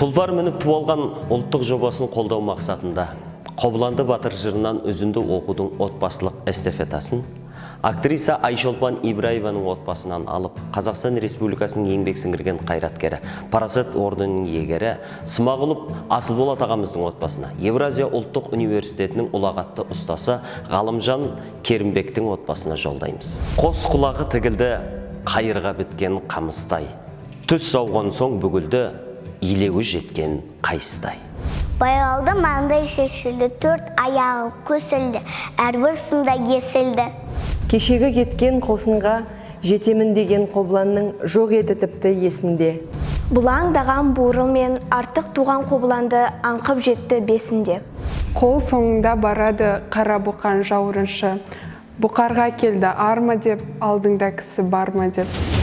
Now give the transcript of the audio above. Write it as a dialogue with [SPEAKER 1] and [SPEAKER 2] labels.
[SPEAKER 1] Тұлпар мініп туалған ұлттық жобасын қолдау мақсатында Қобыланды батыр жырынан үзінді оқудың отбасылық эстафетасын актриса Айшолпан Ибраеваның отбасынан алып, Қазақстан Республикасының еңбек сіңірген қайраткері, парасат орденінің иегері Смағұлов Асылболат ағамыздың отбасына, Евразия ұлттық университетінің ұлағатты ұстасы Ғалымжан Керімбектің отбасына жолдаймыз. Қос құлағы тігілді қайырға біткен қамыстай, түс сауған соң бүгілді илеуі жеткен қайыстай.
[SPEAKER 2] Баялды маңдай шешілді, төрт аяғы көсілді, әрбір сында кесілді.
[SPEAKER 3] Кешегі кеткен қосынға жетемін деген Қобыланның жоқ еді тіпті есінде.
[SPEAKER 4] Бұлаңдаған буырылмен артық туған Қобыланды аңқып жетті бесінде.
[SPEAKER 5] Қол соңында барады қара бұқан жаурыншы. Бұқарға келді арма деп, алдыңда кісі барма деп.